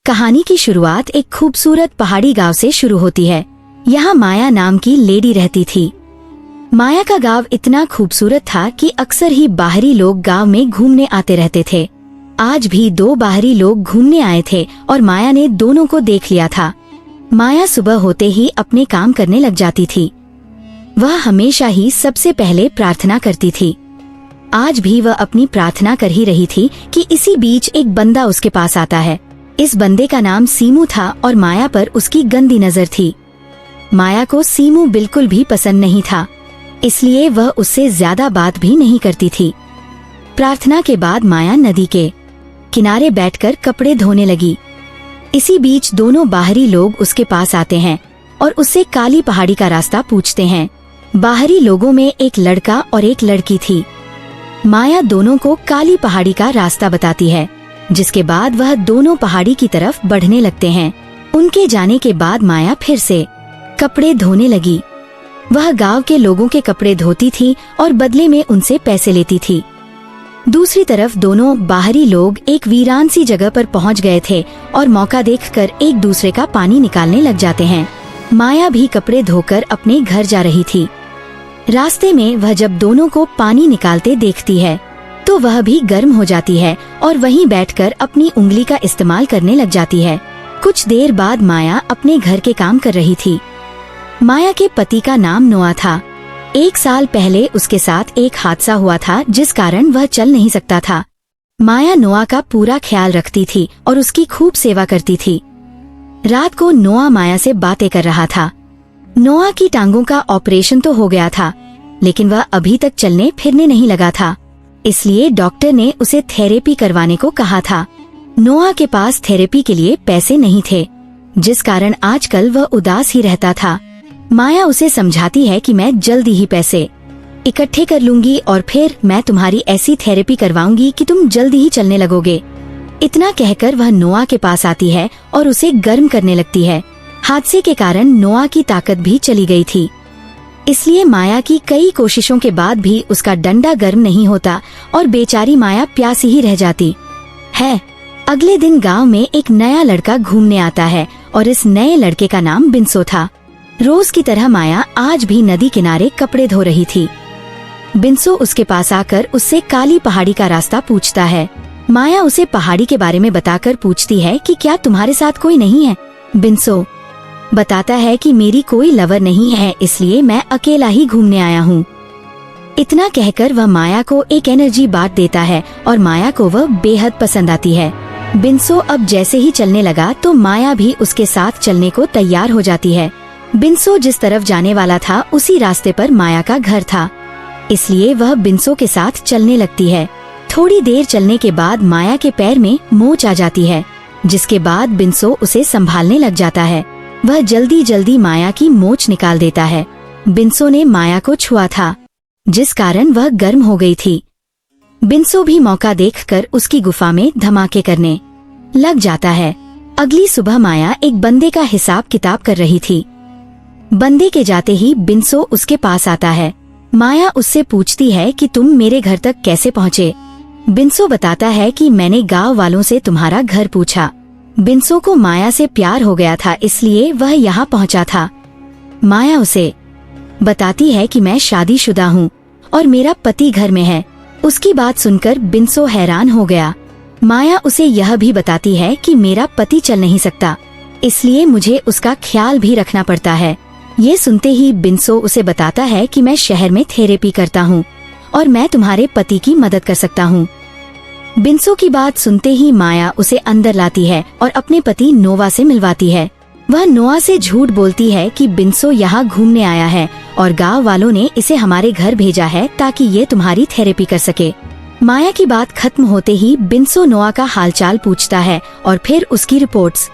कहानी की शुरुआत एक खूबसूरत पहाड़ी गांव से शुरू होती है। यहाँ माया नाम की लेडी रहती थी। माया का गांव इतना खूबसूरत था कि अक्सर ही बाहरी लोग गांव में घूमने आते रहते थे। आज भी दो बाहरी लोग घूमने आए थे और माया ने दोनों को देख लिया था। माया सुबह होते ही अपने काम करने लग जाती थी। वह हमेशा ही सबसे पहले प्रार्थना करती थी। आज भी वह अपनी प्रार्थना कर ही रही थी कि इसी बीच एक बंदा उसके पास आता है। इस बंदे का नाम सीमू था और माया पर उसकी गंदी नजर थी। माया को सीमू बिल्कुल भी पसंद नहीं था, इसलिए वह उससे ज्यादा बात भी नहीं करती थी। प्रार्थना के बाद माया नदी के किनारे बैठकर कपड़े धोने लगी। इसी बीच दोनों बाहरी लोग उसके पास आते हैं और उससे काली पहाड़ी का रास्ता पूछते हैं। बाहरी लोगों में एक लड़का और एक लड़की थी। माया दोनों को काली पहाड़ी का रास्ता बताती है, जिसके बाद वह दोनों पहाड़ी की तरफ बढ़ने लगते हैं। उनके जाने के बाद माया फिर से कपड़े धोने लगी। वह गांव के लोगों के कपड़े धोती थी और बदले में उनसे पैसे लेती थी। दूसरी तरफ दोनों बाहरी लोग एक वीरान सी जगह पर पहुंच गए थे और मौका देखकर एक दूसरे का पानी निकालने लग जाते हैं। माया भी कपड़े धोकर अपने घर जा रही थी। रास्ते में वह जब दोनों को पानी निकालते देखती है तो वह भी गर्म हो जाती है और वहीं बैठकर अपनी उंगली का इस्तेमाल करने लग जाती है। कुछ देर बाद माया अपने घर के काम कर रही थी। माया के पति का नाम नोआ था। 1 साल पहले उसके साथ एक हादसा हुआ था, जिस कारण वह चल नहीं सकता था। माया नोआ का पूरा ख्याल रखती थी और उसकी खूब सेवा करती थी। रात को नोआ माया से बातें कर रहा था। नोआ की टांगों का ऑपरेशन तो हो गया था, लेकिन वह अभी तक चलने फिरने नहीं लगा था। इसलिए डॉक्टर ने उसे थेरेपी करवाने को कहा था। नोआ के पास थेरेपी के लिए पैसे नहीं थे, जिस कारण आजकल वह उदास ही रहता था। माया उसे समझाती है कि मैं जल्दी ही पैसे इकट्ठे कर लूंगी और फिर मैं तुम्हारी ऐसी थेरेपी करवाऊंगी कि तुम जल्दी ही चलने लगोगे। इतना कहकर वह नोआ के पास आती है और उसे गर्म करने लगती है। हादसे के कारण नोआ की ताकत भी चली गई थी, इसलिए माया की कई कोशिशों के बाद भी उसका डंडा गर्म नहीं होता और बेचारी माया प्यासी ही रह जाती है। अगले दिन गांव में एक नया लड़का घूमने आता है और इस नए लड़के का नाम बिंसो था। रोज की तरह माया आज भी नदी किनारे कपड़े धो रही थी। बिंसो उसके पास आकर उससे काली पहाड़ी का रास्ता पूछता है। माया उसे पहाड़ी के बारे में बताकर पूछती है कि क्या तुम्हारे साथ कोई नहीं है। बिंसो बताता है कि मेरी कोई लवर नहीं है, इसलिए मैं अकेला ही घूमने आया हूँ। इतना कहकर वह माया को एक एनर्जी बात देता है और माया को वह बेहद पसंद आती है। बिंसो अब जैसे ही चलने लगा तो माया भी उसके साथ चलने को तैयार हो जाती है। बिंसो जिस तरफ जाने वाला था उसी रास्ते पर माया का घर था, इसलिए वह बिंसो के साथ चलने लगती है। थोड़ी देर चलने के बाद माया के पैर में मोच आ जाती है, जिसके बाद बिंसो उसे संभालने लग जाता है। वह जल्दी जल्दी माया की मोच निकाल देता है। बिंसो ने माया को छुआ था, जिस कारण वह गर्म हो गई थी। बिंसो भी मौका देखकर उसकी गुफा में धमाके करने लग जाता है। अगली सुबह माया एक बंदे का हिसाब किताब कर रही थी। बंदे के जाते ही बिंसो उसके पास आता है। माया उससे पूछती है कि तुम मेरे घर तक कैसे पहुँचे। बिंसो बताता है कि मैंने गाँव वालों से तुम्हारा घर पूछा। बिंसो को माया से प्यार हो गया था, इसलिए वह यहाँ पहुँचा था। माया उसे बताती है कि मैं शादीशुदा हूँ और मेरा पति घर में है। उसकी बात सुनकर बिंसो हैरान हो गया। माया उसे यह भी बताती है कि मेरा पति चल नहीं सकता, इसलिए मुझे उसका ख्याल भी रखना पड़ता है। ये सुनते ही बिंसो उसे बताता है कि मैं शहर में थेरेपी करता हूँ और मैं तुम्हारे पति की मदद कर सकता हूँ। बिंसो की बात सुनते ही माया उसे अंदर लाती है और अपने पति नोवा से मिलवाती है। वह नोआ से झूठ बोलती है कि बिंसो यहाँ घूमने आया है और गांव वालों ने इसे हमारे घर भेजा है ताकि ये तुम्हारी थेरेपी कर सके। माया की बात खत्म होते ही बिंसो नोआ का हालचाल पूछता है और फिर उसकी रिपोर्ट्स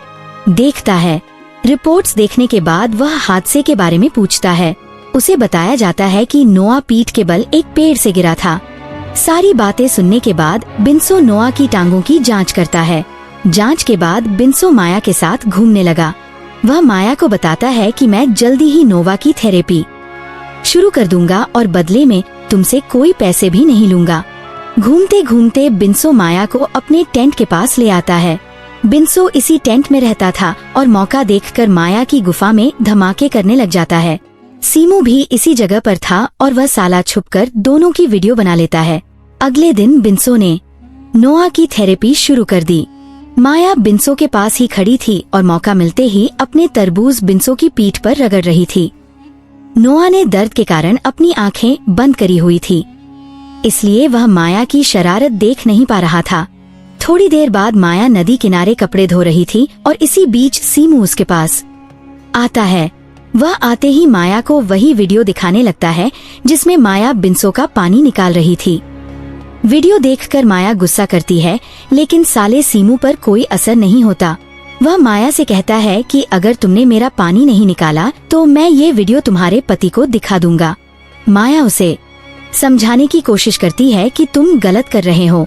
देखता है। रिपोर्ट्स देखने के बाद वह हादसे के बारे में पूछता है। उसे बताया जाता है कि नोआ पीठ के बल एक पेड़ से गिरा था। सारी बातें सुनने के बाद बिंसो नोआ की टांगों की जांच करता है। जांच के बाद बिंसो माया के साथ घूमने लगा। वह माया को बताता है कि मैं जल्दी ही नोवा की थेरेपी शुरू कर दूंगा और बदले में तुमसे कोई पैसे भी नहीं लूंगा। घूमते घूमते बिंसो माया को अपने टेंट के पास ले आता है। बिन्सो इसी टेंट में रहता था और मौका देखकर माया की गुफा में धमाके करने लग जाता है। सीमू भी इसी जगह पर था और वह साला छुपकर दोनों की वीडियो बना लेता है। अगले दिन बिन्सो ने नोआ की थेरेपी शुरू कर दी। माया बिन्सो के पास ही खड़ी थी और मौका मिलते ही अपने तरबूज बिन्सो की पीठ पर रगड़ रही थी। नोआ ने दर्द के कारण अपनी आंखें बंद करी हुई थी, इसलिए वह माया की शरारत देख नहीं पा रहा था। थोड़ी देर बाद माया नदी किनारे कपड़े धो रही थी और इसी बीच सीमू उसके पास आता है। वह आते ही माया को वही वीडियो दिखाने लगता है जिसमें माया बिन्सो का पानी निकाल रही थी। वीडियो देखकर माया गुस्सा करती है, लेकिन साले सीमू पर कोई असर नहीं होता। वह माया से कहता है कि अगर तुमने मेरा पानी नहीं निकाला तो मैं ये वीडियो तुम्हारे पति को दिखा दूंगा। माया उसे समझाने की कोशिश करती है कि तुम गलत कर रहे हो,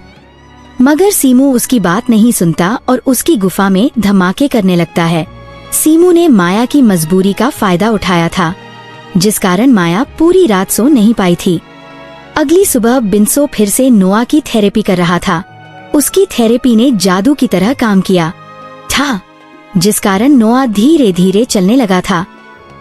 मगर सीमू उसकी बात नहीं सुनता और उसकी गुफा में धमाके करने लगता है। सीमू ने माया की मजबूरी का फायदा उठाया था, जिस कारण माया पूरी रात सो नहीं पाई थी। अगली सुबह बिन्सो फिर से नोआ की थेरेपी कर रहा था। उसकी थेरेपी ने जादू की तरह काम किया था, जिस कारण नोआ धीरे धीरे चलने लगा था।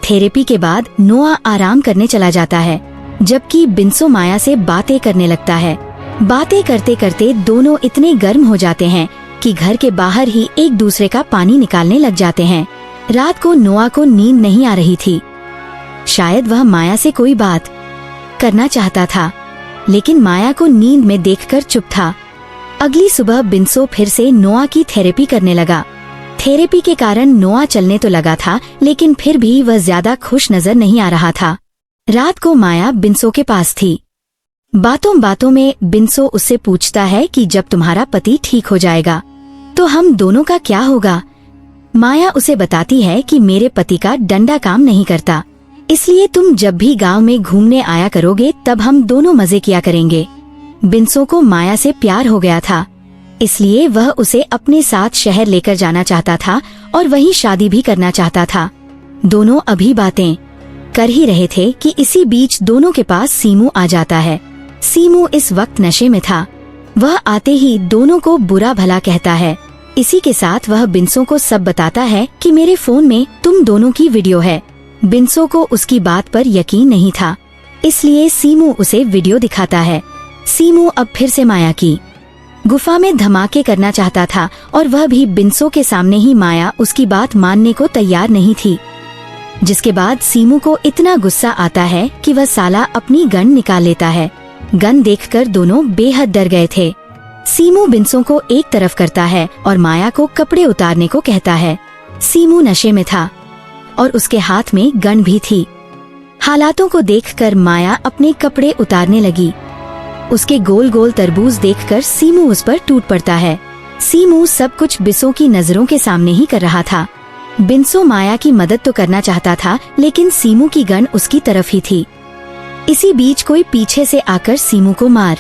थेरेपी के बाद नोआ आराम करने चला जाता है, जबकि बिन्सो माया से बातें करने लगता है। बातें करते करते दोनों इतने गर्म हो जाते हैं कि घर के बाहर ही एक दूसरे का पानी निकालने लग जाते हैं। रात को नोआ को नींद नहीं आ रही थी। शायद वह माया से कोई बात करना चाहता था, लेकिन माया को नींद में देखकर चुप था। अगली सुबह बिन्सो फिर से नोआ की थेरेपी करने लगा। थेरेपी के कारण नोआ चलने तो लगा था, लेकिन फिर भी वह ज्यादा खुश नजर नहीं आ रहा था। रात को माया बिन्सो के पास थी। बातों बातों में बिन्सो उससे पूछता है कि जब तुम्हारा पति ठीक हो जाएगा तो हम दोनों का क्या होगा। माया उसे बताती है कि मेरे पति का डंडा काम नहीं करता, इसलिए तुम जब भी गांव में घूमने आया करोगे तब हम दोनों मजे किया करेंगे। बिन्सो को माया से प्यार हो गया था, इसलिए वह उसे अपने साथ शहर लेकर जाना चाहता था और वहीं शादी भी करना चाहता था। दोनों अभी बातें कर ही रहे थे कि इसी बीच दोनों के पास सीमू आ जाता है। सीमू इस वक्त नशे में था। वह आते ही दोनों को बुरा भला कहता है। इसी के साथ वह बिन्सो को सब बताता है कि मेरे फोन में तुम दोनों की वीडियो है। बिन्सो को उसकी बात पर यकीन नहीं था, इसलिए सीमू उसे वीडियो दिखाता है। सीमू अब फिर से माया की गुफा में धमाके करना चाहता था और वह भी बिन्सो के सामने ही। माया उसकी बात मानने को तैयार नहीं थी, जिसके बाद सीमू को इतना गुस्सा आता है कि वह साला अपनी गन निकाल लेता है। गन देखकर दोनों बेहद डर गए थे। सीमू बिन्सो को एक तरफ करता है और माया को कपड़े उतारने को कहता है। सीमू नशे में था और उसके हाथ में गन भी थी। हालातों को देखकर माया अपने कपड़े उतारने लगी। उसके गोल गोल तरबूज देखकर सीमू उस पर टूट पड़ता है। सीमू सब कुछ बिन्सो की नजरों के सामने ही कर रहा था। बिन्सो माया की मदद तो करना चाहता था, लेकिन सीमू की गन उसकी तरफ ही थी। इसी बीच कोई पीछे से आकर सीमू को मार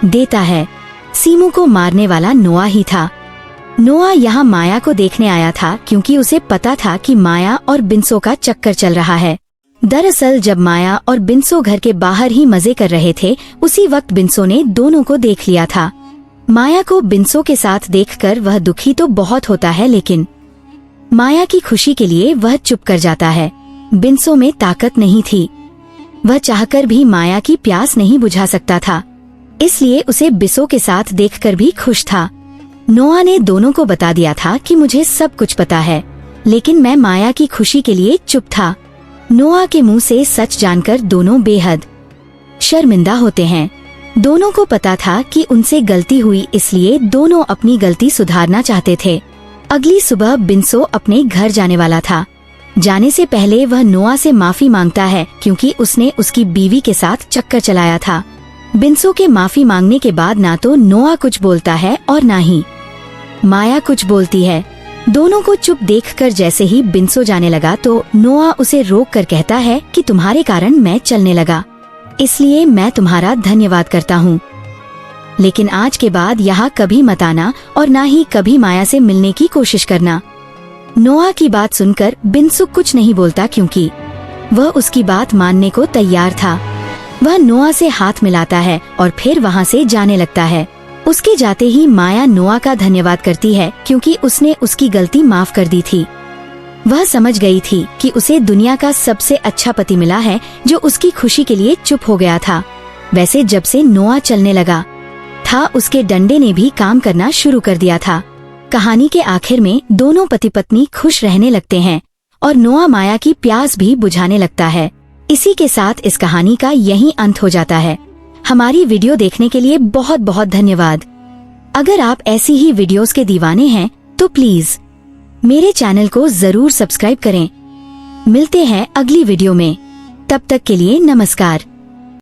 देता है। सीमू को मारने वाला नोआ ही था। नोआ यहाँ माया को देखने आया था क्योंकि उसे पता था कि माया और बिन्सो का चक्कर चल रहा है। दरअसल जब माया और बिन्सो घर के बाहर ही मजे कर रहे थे, उसी वक्त बिन्सो ने दोनों को देख लिया था। माया को बिन्सो के साथ देखकर वह दुखी तो बहुत होता है, लेकिन माया की खुशी के लिए वह चुप कर जाता है। बिन्सो में ताकत नहीं थी, वह चाहकर भी माया की प्यास नहीं बुझा सकता था, इसलिए उसे बिन्सो के साथ देखकर भी खुश था। नोआ ने दोनों को बता दिया था कि मुझे सब कुछ पता है, लेकिन मैं माया की खुशी के लिए चुप था। नोआ के मुंह से सच जानकर दोनों बेहद शर्मिंदा होते हैं। दोनों को पता था कि उनसे गलती हुई, इसलिए दोनों अपनी गलती सुधारना चाहते थे। अगली सुबह बिन्सो अपने घर जाने वाला था। जाने से पहले वह नोआ से माफी मांगता है क्योंकि उसने उसकी बीवी के साथ चक्कर चलाया था। बिन्सो के माफी मांगने के बाद ना तो नोआ कुछ बोलता है और ना ही माया कुछ बोलती है। दोनों को चुप देखकर जैसे ही बिन्सो जाने लगा तो नोआ उसे रोक कर कहता है कि तुम्हारे कारण मैं चलने लगा, इसलिए मैं तुम्हारा धन्यवाद करता हूँ, लेकिन आज के बाद यहाँ कभी मत आना और ना ही कभी माया से मिलने की कोशिश करना। नोआ की बात सुनकर बिन्सो कुछ नहीं बोलता क्योंकि वह उसकी बात मानने को तैयार था। वह नोआ से हाथ मिलाता है और फिर वहाँ से जाने लगता है। उसके जाते ही माया नोआ का धन्यवाद करती है क्योंकि उसने उसकी गलती माफ कर दी थी। वह समझ गई थी कि उसे दुनिया का सबसे अच्छा पति मिला है जो उसकी खुशी के लिए चुप हो गया था। वैसे जब से नोआ चलने लगा था उसके डंडे ने भी काम करना शुरू कर दिया था। कहानी के आखिर में दोनों पति पत्नी खुश रहने लगते हैं और नोआ माया की प्यास भी बुझाने लगता है। इसी के साथ इस कहानी का यही अंत हो जाता है। हमारी वीडियो देखने के लिए बहुत बहुत धन्यवाद। अगर आप ऐसी ही वीडियोस के दीवाने हैं तो प्लीज मेरे चैनल को जरूर सब्सक्राइब करें। मिलते हैं अगली वीडियो में, तब तक के लिए नमस्कार।